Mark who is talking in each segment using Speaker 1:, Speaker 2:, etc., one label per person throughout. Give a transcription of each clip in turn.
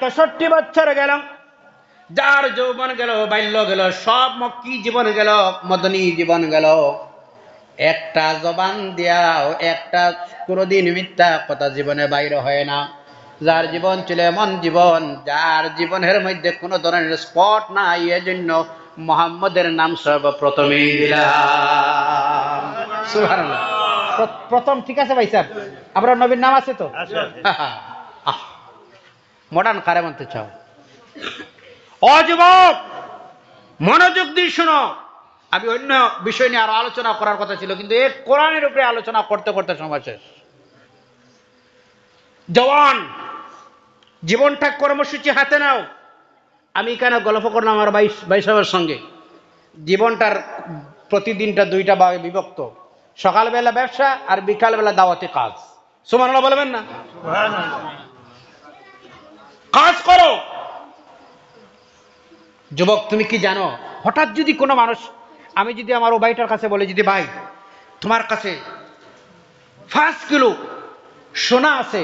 Speaker 1: 63 বছর গেল, যার যৌবন গেল, বাল্য গেল, সব মক্কি জীবন গেল, মদনী জীবন গেল। একটা জবান দিয়াও একটা কোনোদিন মিথ্যা কথা জীবনে বাইরে হয় না। যার জীবন ছিল এমন জীবন, যার জীবনের মধ্যে কোনো ধরনের স্পট নাই, এজন্য মুহাম্মদের নাম সর্বপ্রথমেই দিলাম। সুবহানাল্লাহ। প্রথম ঠিক আছে ভাই স্যার, আমরা নবীর নাম আছে তো। মডার্ন কারে মানতে চাও? ও যুবক, মনোযোগ দিয়ে শোনো। আমি অন্য বিষয় নিয়ে আরো আলোচনা করার কথা ছিল, কিন্তু এই কোরআনের উপরে আলোচনা করতে করতে সময় শেষ। জওয়ান, জীবনটা কর্মসূচি হাতে নাও। আমি এখানে গল্প করলাম আমার ভাই সাহেবের সঙ্গে। জীবনটার প্রতিদিনটা দুইটা ভাগে বিভক্ত, সকালবেলা ব্যবসা আর বিকালবেলা দাওয়াতি কাজ। সুবহানাল্লাহ বলবেন না? কাজ করো। যুবক, তুমি কি জানো, হঠাৎ যদি কোনো মানুষ, আমি যদি আমার ও ভাইটার কাছে বলে, যদি ভাই তোমার কাছে 5 কিলো সোনা আছে,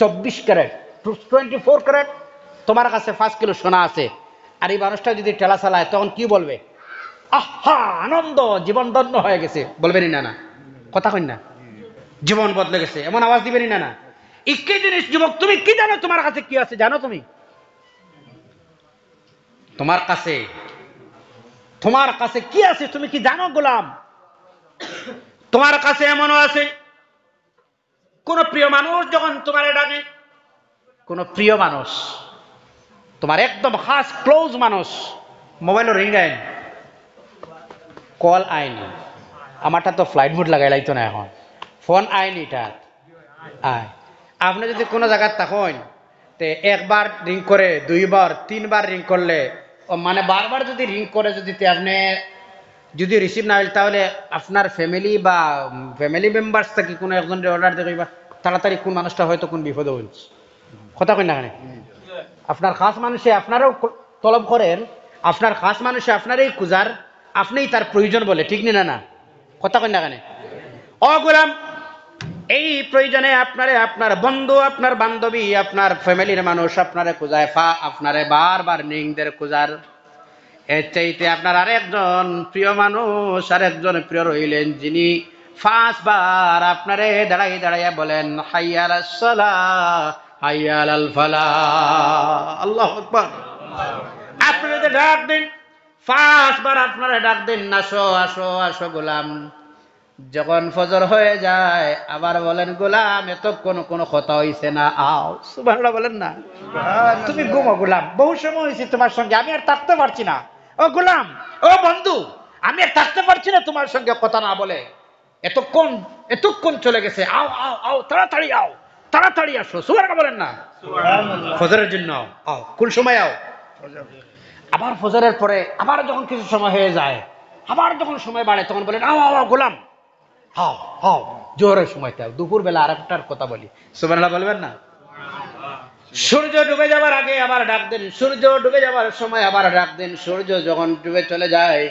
Speaker 1: 24 ক্যারেট 24 ক্যারেট, তোমার কাছে 5 কিলো সোনা আছে, আর এই মানুষটা যদি ঠেলা চালায়, তখন কি বলবে? আহা, আনন্দ, জীবন ধন্য হয়ে গেছে, বলবেনি না? না কথা কই না? জীবন বদলে গেছে, এমন আওয়াজ দিবেনি না? একই জিনিস যুবক, তুমি কি জানো তোমার কাছে কি আছে? জানো তুমি? তোমার কাছে কি আছে তুমি কি জানো গোলাম? তোমার কাছে এমনও আছে, কোন প্রিয় মানুষ যখন তোমার ডাকে, কোন প্রিয় মানুষ, তোমার একদম খাস ক্লোজ মানুষ, মোবাইল রিং আইন, কল আইনি, আমারটা তো ফ্লাইট মোড লাগাই লাইতো না, এখন ফোন আইনি, এটা আয়। আপনি যদি কোনো জায়গায় থাকেন, তে একবার রিং করে, 2 বার 3 বার রিং করলে, মানে বারবার যদি রিং করে, যদি আপনি যদি রিসিভ না হইল, তাহলে আপনার ফ্যামিলি বা ফ্যামিলি মেম্বার্স থেকে কোনো একজনের অর্ডার দেবে তাড়াতাড়ি কোন মানুষটা হয়তো কোন বিপদে হয়েছে। কথা কই না? আপনার খাস মানুষে আপনারও তলব করেন, আপনার খাস মানুষে আপনারই খুঁজার, আপনিই তার প্রয়োজন বলে, ঠিক না? না কথা কই না? ও গোলাম, এই প্রয়োজনে আপনারে আপনার বন্ধু, আপনার বান্ধবী, আপনার ফ্যামিলির মানুষ আপনারে খুঁজায়, আপনারে বারবার নিংদের খুঁজার, এর চাইতে আপনার আরেকজন প্রিয় মানুষ, আরেকজন প্রিয় রইলেন, যিনি 5 বার আপনারে দাঁড়াই দাঁড়াইয়া বলেন, হাইয়া আলাস সালাহ, হাইয়া আলাল ফালাহ। আল্লাহু আকবার। আপনারা যে ডাক দিন, 5 বার আপনারা ডাক দিন, আসো আসো আসো গোলাম। যখন ফজর হয়ে যায়, আবার বলেন, গোলাম এতক্ষণ কোনো কথা হইছে না, আও। সুবহানাল্লাহ বলেন না? তুমি ঘুমো গোলাম, বহু সময় হয়েছে তোমার সঙ্গে, আমি আর থাকতে পারছি না। ও গোলাম, ও বন্ধু, আমি আর থাকতে পারছি না তোমার সঙ্গে কথা না বলে, এতক্ষণ চলে গেছে, আও আও আও, তাড়াতাড়ি আও, তাড়াতাড়ি আসো। সুবহানাল্লাহ বলেন না? ফজরের জন্য আও। কোন সময় আও? আবার ফজরের পরে আবার যখন কিছু সময় হয়ে যায়, আবার যখন সময় বাড়ে, তখন বলেন, আও আও আও গোলাম, হাও হাও। জোহরের সময়টা, দুপুর বেলা আরেকটার কথা বলি। সুবহানাল্লাহ বলবেন না? সূর্য ডুবে যাবার আগে আবার ডাক দেন, সূর্য ডুবে যাবার সময় আবার ডাক দেন, সূর্য যখন ডুবে চলে যায়,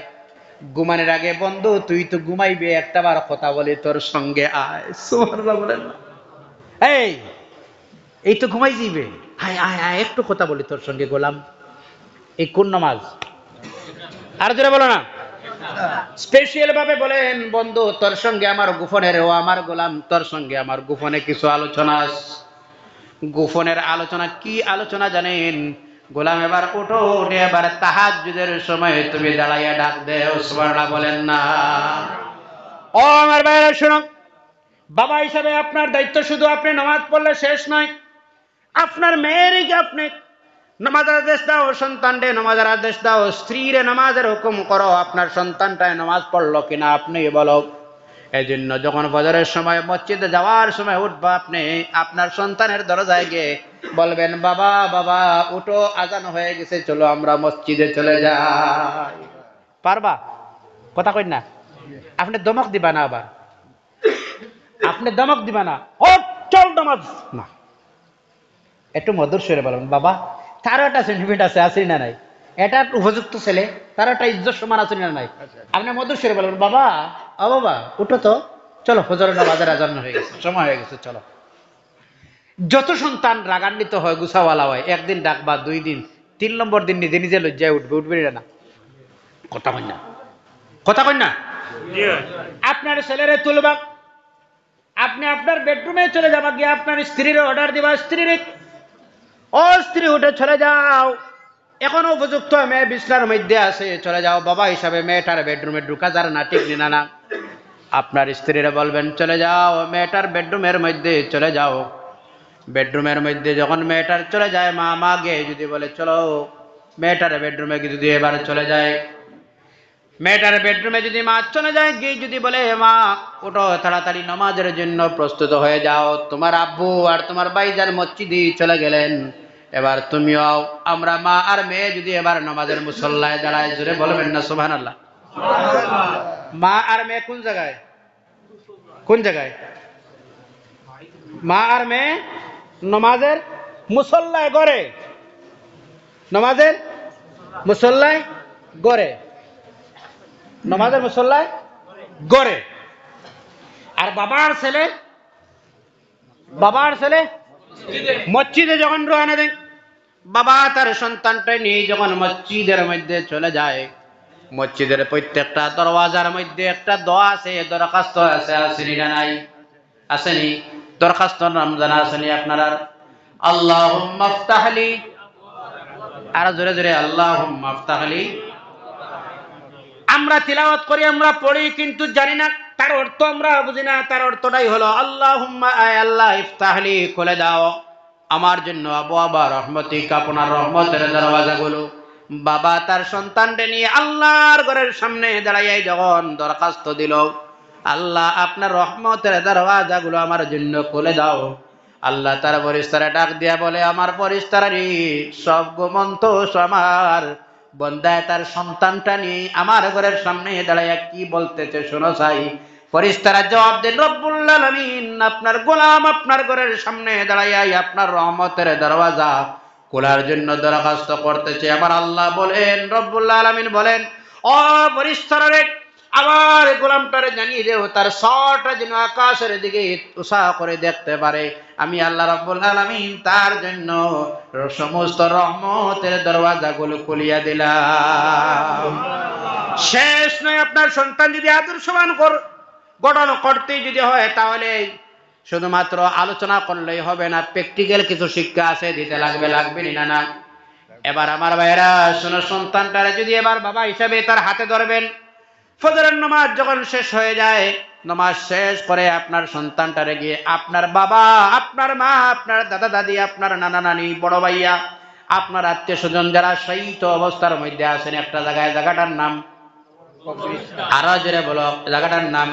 Speaker 1: ঘুমানোর আগে, বন্ধু তুই তো ঘুমাইবে, একটা বার কথা বলি তোর সঙ্গে, আয়। সুবহানাল্লাহ বলেন না? এই তো ঘুমাই যাইবে, আয় আয় আয়, একটু কথা বলি তোর সঙ্গে গোলাম। এই কোন নামাজ? আর জোরে বলো না। স্পেশাল ভাবে বলেন, বন্ধু তোর সঙ্গে আমার গোপনের, ও আমার গোলাম, তোর সঙ্গে আমার গোপনে কিছু আলোচনা। গোপনের আলোচনা কি আলোচনা জানেন? গোলাম এবার উঠো, উঠে এবার তাহাজ্জুদের সময় তুমি দাঁড়াইয়া ডাক দেও। সুবহানাল্লাহ বলেন না? ও আমার ভাইরা শুনো, বাবা হিসাবে আপনার দায়িত্ব শুধু আপনি নামাজ পড়লে শেষ নয়, আপনার মেয়েরকে আপনি নামাজের আদেশ দাও, সন্তানরে নামাজের আদেশ দাও, স্ত্রীরে নামাজের হুকুম করো, আপনার সন্তানটায় নামাজ পড়লো কিনা আপনি বলো। এই জন্য যখন ফজরের সময় মসজিদে যাওয়ার সময় উঠবা, আপনি আপনার সন্তানের দরজায় গিয়ে বলবেন, বাবা বাবা উঠো, আজান হয়ে গেছে, চলো আমরা মসজিদে চলে যাই। পারবা? কথা কই না? আপনি দমক দিবা না, আবার আপনি দমক দিবা না, ও চল নামাজ না, একটু মধুর সুরে বলবেন, বাবা তারও একটা সেন্টিমেন্ট আছে, আছে না নাই? এটা উপযুক্ত ছেলে, তার একটা ইজ্জত সমান আছে না নাই? আপনি মধুর সুরে বলবেন, বাবা ও বাবা উঠো তো, চলো ফজরের নামাজের আজান হয়ে গেছে, সময় হয়ে গেছে, চলো। যত সন্তান রাগান্বিত হয়, গুছাওয়ালা হয়, একদিন ডাকবা, 2 দিন, 3 নম্বর দিন নিজে নিজে লজ্জায় উঠবে না। কথা কই না? কথা কই না? আপনার ছেলেরে তুলবা, আপনি আপনার বেডরুমে চলে যাবা, গিয়ে আপনার স্ত্রীর অর্ডার দিবা, স্ত্রীর ও স্ত্রী উঠে চলে যাও, এখনো উপযুক্ত মেয়ে বিছনার মধ্যে আছে, চলে যাও। বাবা হিসাবে মেয়েটার বেডরুমে ঢুকা যার না, ঠিক না না? আপনার স্ত্রীরা বলবেন চলে যাও, মেয়েটার বেডরুমের মধ্যে চলে যাও। বেডরুমের মধ্যে যখন মেয়েটার চলে যায়, মা মা গিয়ে যদি বলে চলো, মেয়েটার বেডরুমে যদি এবার চলে যায়, মেয়েটার বেডরুমে যদি মা চলে যায়, গিয়ে যদি বলে মা ওঠো, তাড়াতাড়ি নামাজের জন্য প্রস্তুত হয়ে যাও, তোমার আব্বু আর তোমার ভাইজান মসজিদে চলে গেলেন, এবার তুমিও আও। আমরা মা আর মেয়ে যদি এবার নামাজের মুসল্লায় দাঁড়ায়, জোরে বলবেন না সুবহানাল্লাহ? মা আর মেয়ে কোন জায়গায়? কোন জায়গায়? মা আর মেয়ে নামাজের মুসল্লায় গড়ে, নামাজের মুসল্লায় গড়ে, নামাজের মুসল্লায় গড়ে। আর বাবার ছেলে, বাবার ছেলে মসজিদে যখন রওনা দেয়, বাবা তার সন্তানটা নিয়ে যখন মসজিদের মধ্যে চলে যায়, মসজিদের প্রত্যেকটা দরওয়াজার মধ্যে একটা দোয়া আছে, দরখাস্ত আছে, আসেনি না নাই? আসেনি? দরখাস্ত নাম জানা আসেনি আপনার? আল্লাহুম্মা ইফতাহলি, আর জোরে জোরে আল্লাহুম্মা ইফতাহলি। আমরা তিলাওয়াত করি, আমরা পড়ি, কিন্তু জানি না তার অর্থ, আমরা বুঝি না। তার অর্থটাই হলো আল্লাহুম্মা, আয় আল্লাহ, ইফতাহলি, খুলে দাও আমার জন্য আবওয়াবা রহমতিক, আপনার রহমতের দরওয়াজাগুলো। বাবা তার সন্তানকে নিয়ে আল্লাহর ঘরের সামনে দাঁড়াইয়া যখন দরখাস্ত দিল, আল্লাহ আপনার রহমতের দরওয়াজাগুলো আমার জন্য খুলে দাও, আল্লাহ তার ফেরেশতারা ডাক দিয়া বলে, আমার ফেরেশতারা সব গোমন্ত আমার বন্দায় তার সন্তানটা নিয়ে আমার ঘরের সামনে দাঁড়াইয়া কি বলতেছে শোনো চাই। ফেরেশতারা জবাব দেন, রব্বুল আলামিন আপনার গোলাম আপনার ঘরের সামনে দাঁড়াইয়া আপনার রহমতের দরওয়াজা খোলার জন্য দরখাস্ত করতেছে। আমার আল্লাহ বলেন, রব্বুল আলামিন বলেন, ও ফেরেশতারা রে, আমার গোলামটারে জানিয়ে দেও তার সরটা যেন আকাশের দিকে উষা করে দেখতে পারে, আমি আল্লাহ রাব্বুল আলামিন তার জন্য সমস্ত রহমতের দরওয়াজাগুলো খুলিয়া দিলাম। শেষ নয়, আপনার সন্তান যদি আদর্শবান গঠন করতে যদি হয়, তাহলে শুধুমাত্র আলোচনা করলেই হবে না, প্র্যাকটিক্যাল কিছু শিক্ষা আছে, দিতে লাগবে, লাগবে না না? এবার আমার ভাইয়েরা শোনো, সন্তানটারে যদি এবার বাবা হিসাবে তার হাতে ধরবেন, ফজরের নামাজ যখন শেষ হয়ে যায়, নামাজ শেষ করে আপনার সন্তানটারে গিয়ে আপনার বাবা, আপনার মা, আপনার দাদা দাদি, আপনার নানা নানি, বড় ভাইয়া, আপনার আত্মীয় স্বজন যারা শহীদ অবস্থার মধ্যে আছেন একটা জায়গায়, জায়গাটার নাম আরো জোরে বলো, জায়গাটার নাম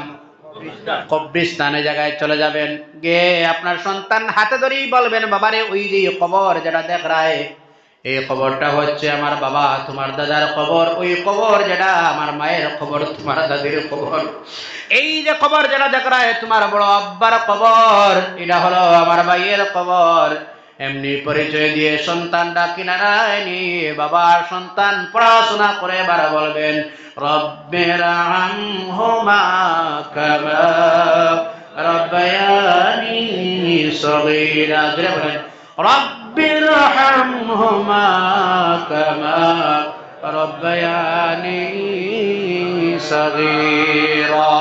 Speaker 1: কবরিস্তানে, জায়গায় চলে যাবেন। গিয়ে আপনার সন্তান হাতে ধরেই বলবেন, বাবারে ওই যে কবর যেটা দেখ রায়, এই কবরটা হচ্ছে আমার বাবা তোমার দাদার কবর, ওই কবর যেটা আমার মায়ের কবর, তোমার দাদির কবর, এই যে কবর যেটা দেখ রায় তোমার বড় আব্বার কবর, এটা হলো আমার ভাইয়ের কবর। এমনি পরিচয় দিয়ে সন্তানটা কিনারায় নিয়ে বাবার সন্তান পড়াশোনা করে এবার বলবেন, রব্বিরহামহুমা কামা রাব্বায়ানি সগীরা, জোরে বলেন, রব্বিরহামহুমা কামা রাব্বায়ানি সগীরা।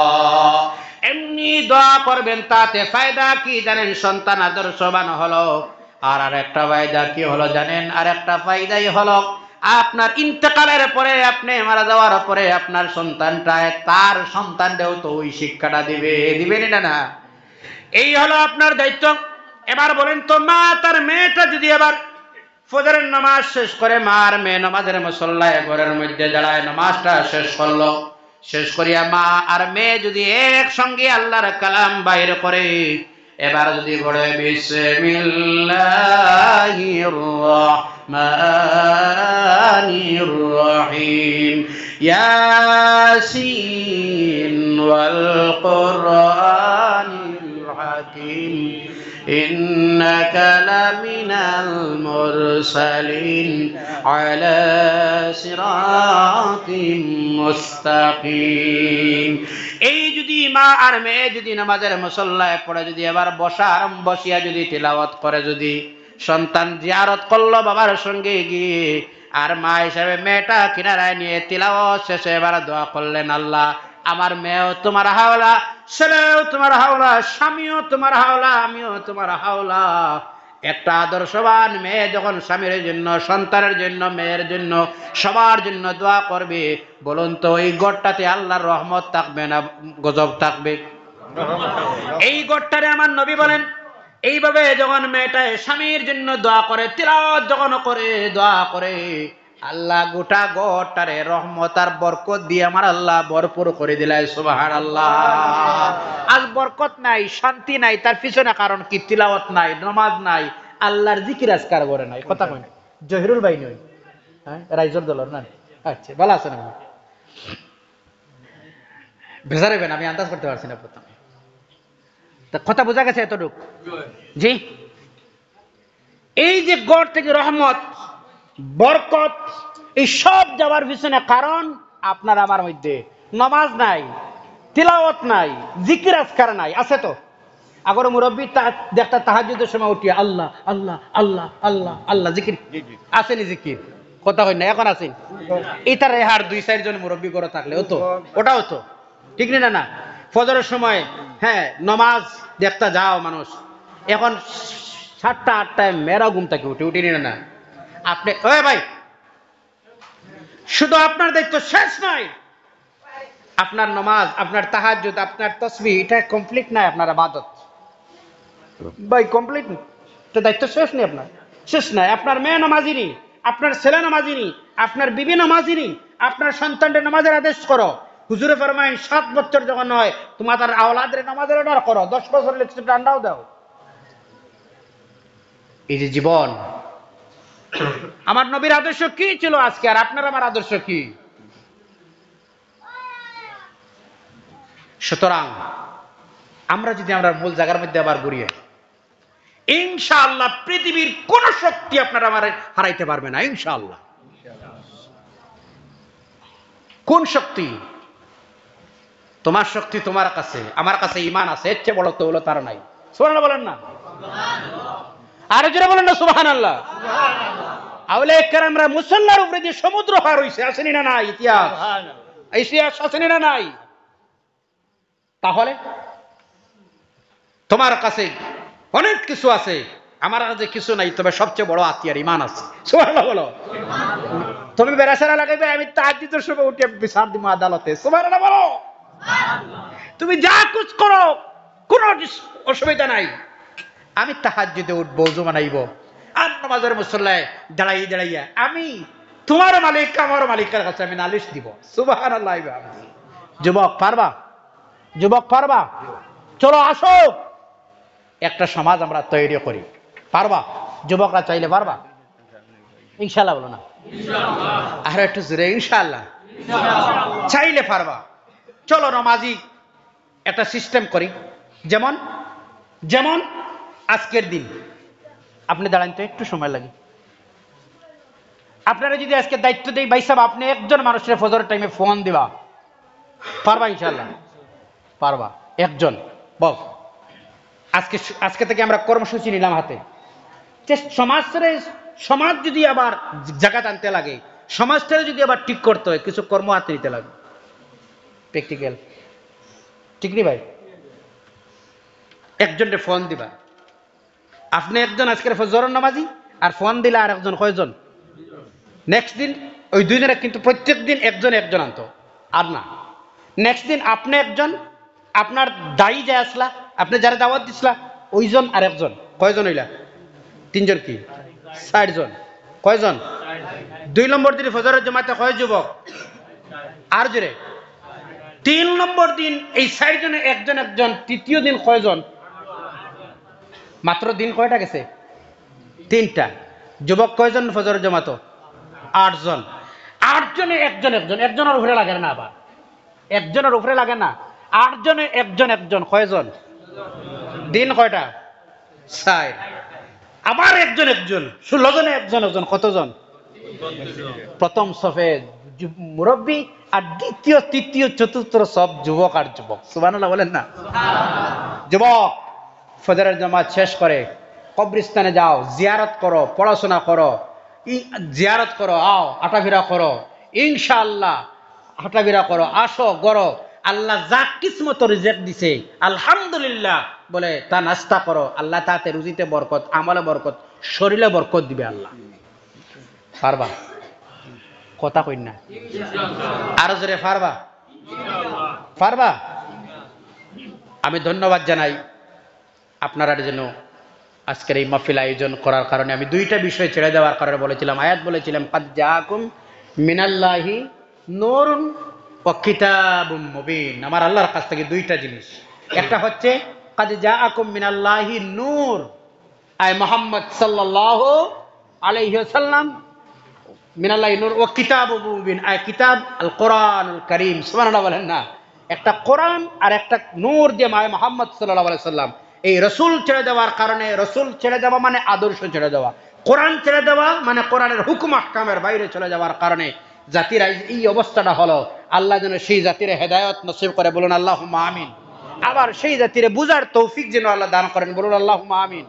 Speaker 1: এমনি দোয়া করবেন, তাতে ফায়দা কি জানেন? সন্তান আদর্শবান হলো। আর একটা ফায়দা কি হলো জানেন? আর একটা ফায়দাই হলো, আপনার ইন্তেকালের পরে, আপনি মারা যাওয়ার পরে আপনার সন্তানটা তার সন্তানটাও তো ওই শিক্ষাটা দিবে, দিবেন না? এই হলো আপনার দায়িত্ব। এবার বলেন তো, মা তার মেয়েটা যদি এবার ফজরের নামাজ শেষ করে, মা আর মেয়ে নামাজের মুসল্লায় ঘরের মধ্যে দাঁড়ায় নামাজটা শেষ করলো, শেষ করিয়া মা আর মেয়ে যদি একসঙ্গে আল্লাহর কালাম বাইর করে, এবার যদি পড়ে বিসমিল্লাহির রহমানির রহিম, ইয়াসিন ওয়াল কুরআনিল হাকিম, ইন্নাকা লামিনাল মুরসালিন আলা সিরাতিম মুস্তাকিম। এই যদি মা আর মেয়ে যদি নামাজের মুসল্লায় পড়ে যদি এবার বসিয়া যদি তিলাওয়াত করে, যদি সন্তান জিয়ারত করলো বাবার সঙ্গে গিয়ে, আর মা হিসাবে মেয়েটা কিনারায় নিয়ে তিলাওয়াত শেষে এবার দোয়া করলেন, আল্লাহ আমার মেয়েও তোমার হাওলা, ছেলেও তোমার হাওলা, স্বামীও তোমার হাওলা, আমিও তোমার হাওলা। একটা আদর্শবান মেয়ে যখন স্বামীর জন্য, সন্তানের জন্য, মেয়ের জন্য, সবার জন্য দোয়া করবে, বলুন তো এই গড়টাতে আল্লাহর রহমত থাকবে না গজব থাকবে? এই গড়টারে আমার নবী বলেন, এইভাবে যখন মেয়েটা স্বামীর জন্য দোয়া করে, তিলাওয়াত যখন করে, দোয়া করে, আল্লাহ গোটা গড়টারে রহমত আর বরকত দিয়ে আমার আল্লাহ ভরপুর করে দিলাই। সুবহানাল্লাহ। আজ বরকত নাই, শান্তি নাই, তার পিছনে কারণ কি? তিলাওয়াত নাই, নামাজ নাই, আল্লাহর জিকির আজকার করে নাই। কথা কই জহিরুল ভাই নই, হ্যাঁ রাইজর দলর না? আচ্ছা ভালো আছেন? ভেজারেবেন, আমি আন্দাজ করতে পারছি না প্রথমে। তা কথা বোঝা গেছে এতটুক? জি। এই যে গড় থেকে রহমত, বরকত, এই সব যাওয়ার পিছনে কারণ আপনার আমার মধ্যে নামাজ নাই, তিলাওয়াত নাই, জিকির আজকার নাই। আছে তো? আগর মুরব্বী দেখতা তাহাজ্জুদের সময় উঠিয়া আল্লাহ আল্লাহ আল্লাহ আল্লাহ আল্লাহ জিকির আসেনি? জিকির কথা হয় না এখন আছেন? এটার রেহার 2-4 জন মুরব্বী করে থাকলে হতো, ওটা হতো, ঠিক না? না ফজরের সময় হ্যাঁ নমাজ দেখতা যাও মানুষ, এখন 7টা-8টায় মেয়েরা ঘুম থেকে উঠিনি না। আপনি ওই ভাই, শুধু আপনার দায়িত্ব শেষ নয়, আপনার নমাজ, আপনার তাহাজ্জুদ, আপনার তাসবিহ, এটা কমপ্লিট নাই। আপনার ইবাদত ভাই কমপ্লিট, এটা দায়িত্ব শেষ নেই, আপনার শেষ নাই। আপনার মেয়ে নামাজি নেই, আপনার ছেলে নামাজি নেই, আপনার বিবি নামাজি নেই, আপনার সন্তানদের নামাজের আদেশ করো। হুজুরে ফরমায়েন 7 বছর যখন হয় তোমার তার আওলাদের নামাজের অর্ডার করো, 10 বছর লেখছে ডান্ডাও দাও। এই যে জীবন, আমার নবীর আদর্শ কি ছিল আজকে, আর আপনার আমার আদর্শ কি? সুতরাং আমরা যদি আমরা মূল জায়গার মধ্যে আবার ঘুরিয়ে, ইনশাআল্লাহ পৃথিবীর কোন শক্তি আপনারা আমার হারাইতে পারবে না ইনশাআল্লাহ। কোন শক্তি? তোমার শক্তি তোমার কাছে, আমার কাছে ঈমান আছে, এর চেয়ে বড় তো হলো তার নাই। সুবহানাল্লাহ বলেন না? আরো জোরে বলেন না সুবহানাল্লাহ। আউলিয়া কেরামরা মুসল্লার উপরে যে সমুদ্র পার হইছে, আসেনি না নাই? ইতিহাস আসেনি না নাই? তাহলে তোমার কাছে অনেক কিছু আছে, আমার কাছে কিছু নাই, তবে সবচেয়ে বড় আত্মীয়ার ঈমান আছে। সুবহানাল্লাহ বলো। তুমি বেরাসারা লাগাইবে, আমি তাহাজ্জুদের সময় উঠে বিচার দিব আদালতে। সুবহানাল্লাহ বলো। তুমি যা কুছ করো, কোনো অসুবিধা নাই। আমি তাহাজ্জুদে উঠবো, ওযু বানাইব, আর নামাজের মুসল্লায় দাঁড়াইয়া আমি তোমার মালিক, আমার মালিকের কাছে আমি নালিশ দিব। সুবহানাল্লাহ। যুবক পারবা? যুবক পারবা? চলো আসো, একটা সমাজ আমরা তৈরি করি। পারবা? যুবকরা চাইলে পারবা? ইনশাআল্লাহ বলো না? আর একটু জোরে ইনশাআল্লাহ। চাইলে পারবা। চলো নামাজি একটা সিস্টেম করি। যেমন যেমন আজকের দিন আপনি দাঁড়ান তো, একটু সময় লাগে। আপনারা যদি আজকে দায়িত্ব দেই, ভাই সাহেব আপনি একজন মানুষের ফজরের টাইমে ফোন দিবা, পারবা? ইনশাআল্লাহ পারবা। একজন বল। আজকে থেকে আমরা কর্মসূচি নিলাম হাতে, যে সমাজ যদি আবার জায়গা টানতে লাগে, সমাজটাকে যদি আবার ঠিক করতে হয়, কিছু কর্ম হাতে নিতে লাগে, প্র্যাকটিক্যাল, ঠিক নি ভাই? একজনকে ফোন দিবা, আপনি একজন আজকের ফজরের নামাজি, আর ফোন দিলে আর একজন, কয়জন? নেক্সট দিন ওই 2 জনের, কিন্তু প্রত্যেক দিন একজন একজন আনতো, আর না নেক্সট দিন আপনি একজন, আপনার দায়ী যে আসলা, আপনি যারা দাওয়াত দিছিলা ওইজন আর একজন, কয়জন হইলা? 3 জন কি 4 জন? কয়জন? 2 নম্বর দিন ফজরের জামাতে কয় যুবক? আর জোরে 3 নম্বর দিন এই 4 জনে একজন একজন, তৃতীয় দিন কয়জন? মাত্র দিন কয়টা গেছে? 3টা। যুবক কয়জন ফজরের জামাত? 8 জন। 8 জনে একজন একজন, একজনের উপরে লাগে না, আবার একজনের উপরে লাগে না, 8 জনে একজন একজন, কয়জন? দিন কয়টা? 4। আবার একজন একজন, 16 জনে একজন একজন, কতজন? প্রথম সফে মুরব্বী, আর দ্বিতীয় তৃতীয় চতুর্থ সব যুবক আর যুবক। সুবহানাল্লাহ বলেন না? যুবক ফজরের জামাত শেষ করে কবরস্থানে যাও, জিয়ারত করো, পড়াশোনা করো, জিয়ারত করো, আও হাঁটাফেরা করো, ইনশাআল্লাহ হাঁটাফেরা করো, আসো গড়ো, আল্লাহ যা কিসমত রিজিক দিছে আলহামদুলিল্লাহ বলে তা নাস্তা করো, আল্লাহ তাতে রুজিতে বরকত, আমলে বরকত, শরীরে বরকত দিবে আল্লাহ। পারবা? কথা কই না? আরো জোরে পারবা? পারবা? আমি ধন্যবাদ জানাই আপনারা যেন আজকের এই মাহফিল আয়োজন করার কারণে। আমি দুইটা বিষয় ছেড়ে দেওয়ার কারণে বলেছিলাম, আয়াত বলেছিলাম কাদ জাআকুম মিনাল্লাহি নূরুন ওয়া কিতাবুম মুবিন। আমার আল্লাহর কাছ থেকে দুইটা জিনিস, একটা হচ্ছে কাদ জাআকুম মিনাল্লাহি নূর, আয় মুহাম্মদ সাল্লাল্লাহু আলাইহি ওয়াসাল্লাম, মিনাল্লাহি নূর ওয়া কিতাবুম মুবিন, আয় কিতাব আল কোরআনুল কারীম। সুবহানাল্লাহ বলেন না? একটা কোরআন আর একটা নূর দিয়ে আয় মুহাম্মদ সাল্লাল্লাহু আলাইহি ওয়াসাল্লাম। এই রসুল ছেড়ে দেওয়ার কারণে, রসুল ছেড়ে দেওয়া মানে আদর্শ ছেড়ে দেওয়া, কোরআন ছেড়ে দেওয়া মানে কোরআনের হুকুম আহকামের বাইরে চলে যাওয়ার কারণে জাতির এই অবস্থাটা হলো। আল্লাহ যেন সেই জাতির হেদায়েত নসিব করে, বলুন আল্লাহুম্মা আমিন। আবার সেই জাতির বুঝার তৌফিক যেন আল্লাহ দান করেন, বলুন আল্লাহুম্মা আমিন।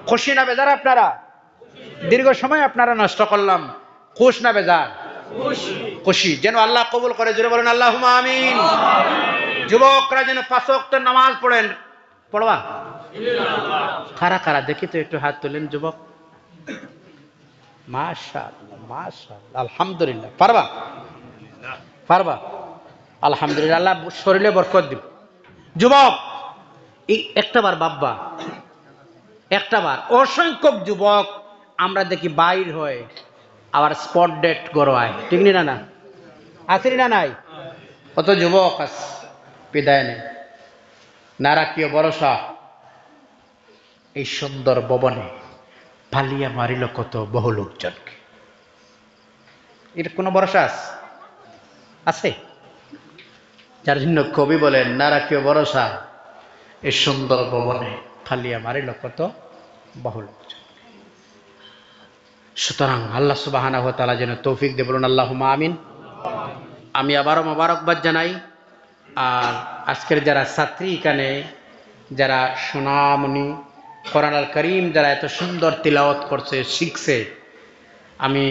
Speaker 1: খুশি না বেজার আপনারা? দীর্ঘ সময় আপনারা নষ্ট করলাম, খুশ না বেজার? খুশি। যেন আল্লাহ কবুল করে, জোরে বলুন আল্লাহুম্মা আমিন। যুবকরা যেন 5 ওয়াক্ত নামাজ পড়েন। পড়বা? কারা কারা দেখি তো একটু হাত তোলেন যুবক। মাশাআল্লাহ মাশাআল্লাহ, আলহামদুলিল্লাহ। পারবা? পারবা? আলহামদুলিল্লাহ, আল্লাহ শরীরে বরকত দিবে। যুবক এই একটাবার বাব্বা, একটাবার অসংখ্য যুবক আমরা দেখি বাইর হয় আবার স্পট ডেট গড়ায়, ঠিক না? না আসেনি না? নাই? কত যুবক আছে বিদায় নেই, না রাখিও ভরসা। এই সুন্দর ভবনে পালিয়া মারিল কত বহু লোকজনকে, এর কোনো ভরসা আছে? যার জন্য কবি বলেন, না রাখিও ভরসা এই সুন্দর ভবনে ফালিয়া মারিল কত বহু লোকজন। সুতরাং আল্লাহ সুবহানাহু ওয়া তাআলা যেন তৌফিক দেন, বলুন আল্লাহুম্মা আমিন। আমি আবারও মোবারকবাদ জানাই। আর আজকের যারা ছাত্রী, এখানে যারা সোনামণি কোরআনুল কারীম যারা এত সুন্দর তিলাওয়াত করছে, শিখছে, আমি